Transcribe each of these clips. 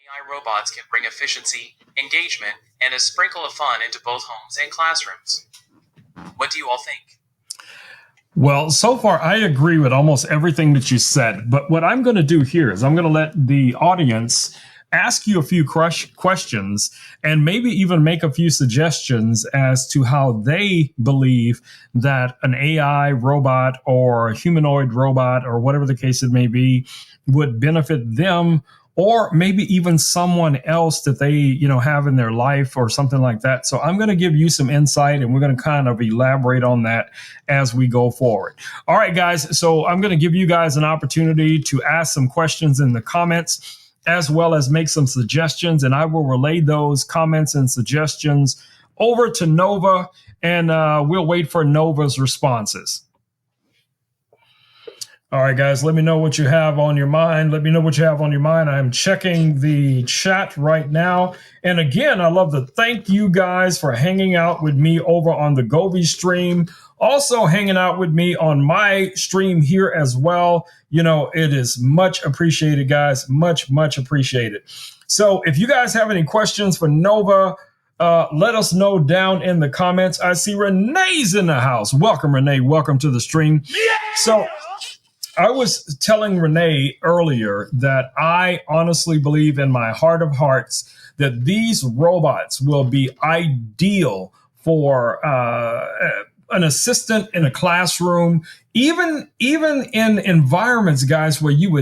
AI robots can bring efficiency, engagement, and a sprinkle of fun into both homes and classrooms. What do you all think? Well, so far, I agree with almost everything that you said. But what I'm going to do here is I'm going to let the audience ask you a few questions and maybe even make a few suggestions as to how they believe that an AI robot or a humanoid robot or whatever the case it may be would benefit them, or maybe even someone else that they, have in their life or something like that. So I'm going to give you some insight and we're going to kind of elaborate on that as we go forward. All right, guys. So I'm going to give you guys an opportunity to ask some questions in the comments as well as make some suggestions. And I will relay those comments and suggestions over to Nova, and we'll wait for Nova's responses. All right, guys, let me know what you have on your mind. I'm checking the chat right now. And again, I love to thank you guys for hanging out with me over on the Govi stream. Also hanging out with me on my stream here as well. It is much appreciated, guys. Much, much appreciated. So if you guys have any questions for Nova, let us know down in the comments. I see Renee's in the house. Welcome, Renee. Welcome to the stream. Yeah! So I was telling Renee earlier that I honestly believe in my heart of hearts that these robots will be ideal for an assistant in a classroom, even in environments, guys, where you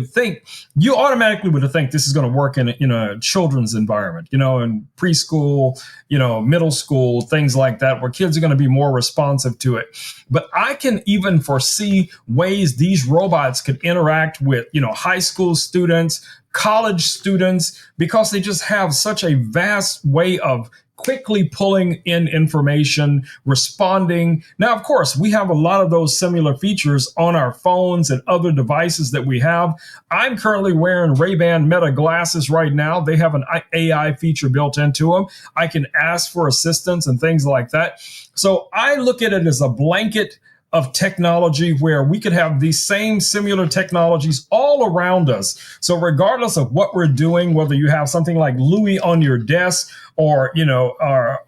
automatically would think this is going to work in a children's environment, in preschool, middle school, things like that, where kids are going to be more responsive to it. But I can even foresee ways these robots could interact with, high school students, college students, because they just have such a vast way of quickly pulling in information, responding. Now, of course, we have a lot of those similar features on our phones and other devices that we have. I'm currently wearing Ray-Ban Meta glasses right now. They have an AI feature built into them. I can ask for assistance and things like that. So I look at it as a blanket of technology where we could have these same similar technologies all around us. So regardless of what we're doing, whether you have something like Louie on your desk, or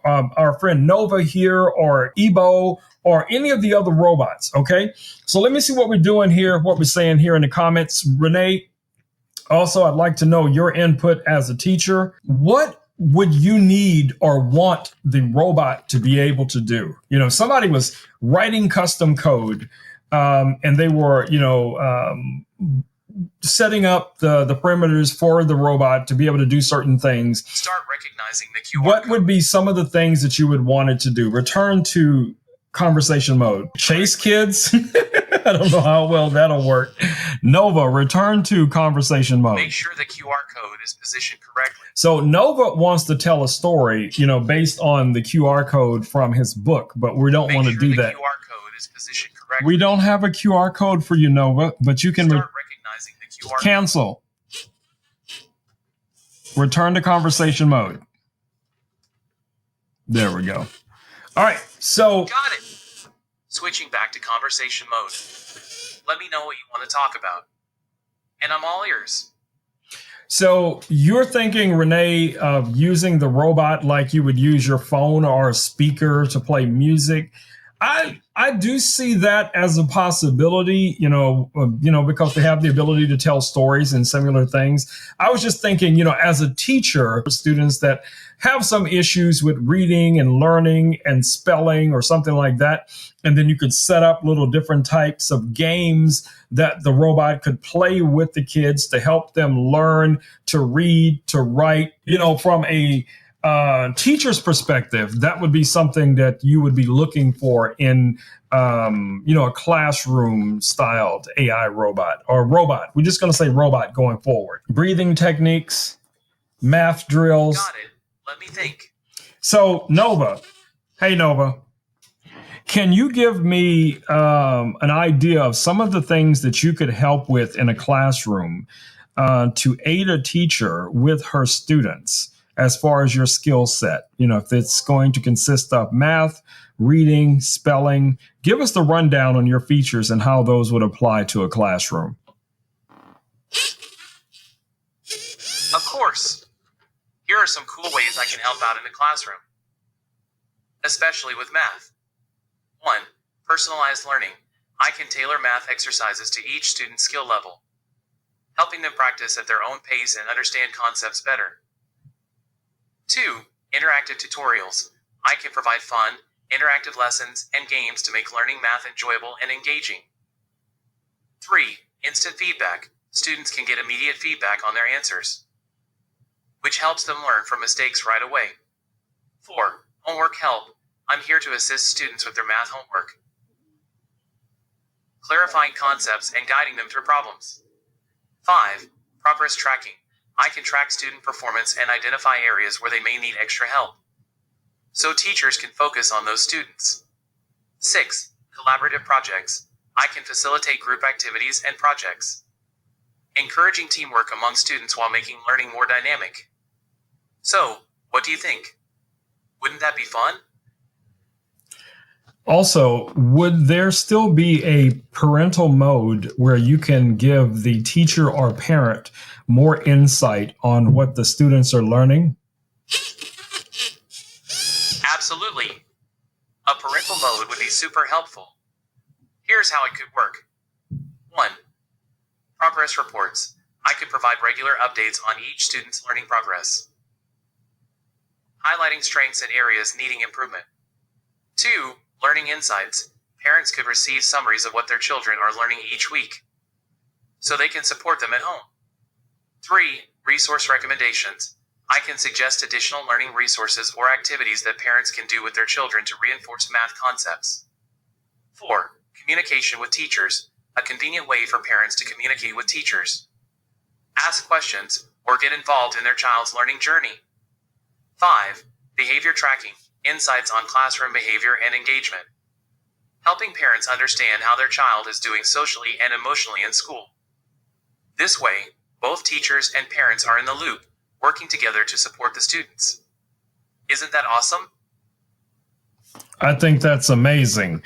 our friend Nova here, or Ebo, or any of the other robots. Okay, so let me see what we're doing here, what we're saying here in the comments. Renee, also, I'd like to know your input as a teacher. What would you need or want the robot to be able to do? Somebody was writing custom code, and they were, setting up the perimeters for the robot to be able to do certain things. Start recognizing the QR What code. would be some of the things that you would want it to do? Return to conversation mode. Chase kids? I don't know how well that'll work. Nova, return to conversation mode. Make sure the QR code is positioned correctly. So Nova wants to tell a story, based on the QR code from his book, but we don't want to do that. Make sure the QR code is positioned correctly. We don't have a QR code for you, Nova, but you can Start recognizing the QR cancel. Return to conversation mode. There we go. All right, so got it. Switching back to conversation mode. Let me know what you want to talk about, and I'm all ears. So you're thinking, Renee, of using the robot like you would use your phone or a speaker to play music. I do see that as a possibility, because they have the ability to tell stories and similar things. I was just thinking, as a teacher, for students that have some issues with reading and learning and spelling or something like that, and then you could set up little different types of games that the robot could play with the kids to help them learn to read, to write, from a teacher's perspective. That would be something that you would be looking for in, a classroom styled AI robot or robot. We're just going to say robot going forward. Breathing techniques, math drills. Got it. Let me think. So Nova, hey Nova, can you give me an idea of some of the things that you could help with in a classroom to aid a teacher with her students? As far as your skill set, if it's going to consist of math, reading, spelling, give us the rundown on your features and how those would apply to a classroom. Of course. Here are some cool ways I can help out in the classroom, especially with math. 1. Personalized learning. I can tailor math exercises to each student's skill level, helping them practice at their own pace and understand concepts better. 2. Interactive tutorials. I can provide fun, interactive lessons and games to make learning math enjoyable and engaging. 3. Instant feedback. Students can get immediate feedback on their answers, which helps them learn from mistakes right away. 4. Homework help. I'm here to assist students with their math homework, clarifying concepts and guiding them through problems. 5. Progress tracking. I can track student performance and identify areas where they may need extra help, so teachers can focus on those students. 6. Collaborative projects. I can facilitate group activities and projects, encouraging teamwork among students while making learning more dynamic. So, what do you think? Wouldn't that be fun? Also, would there still be a parental mode where you can give the teacher or parent more insight on what the students are learning? Absolutely. A parental mode would be super helpful. Here's how it could work. 1. Progress reports. I could provide regular updates on each student's learning progress, highlighting strengths and areas needing improvement. 2. Learning insights. Parents could receive summaries of what their children are learning each week, so they can support them at home. 3. Resource recommendations. I can suggest additional learning resources or activities that parents can do with their children to reinforce math concepts. 4. Communication with teachers. A convenient way for parents to communicate with teachers, ask questions, or get involved in their child's learning journey. 5. Behavior tracking. Insights on classroom behavior and engagement, helping parents understand how their child is doing socially and emotionally in school. This way, both teachers and parents are in the loop, working together to support the students. Isn't that awesome? I think that's amazing.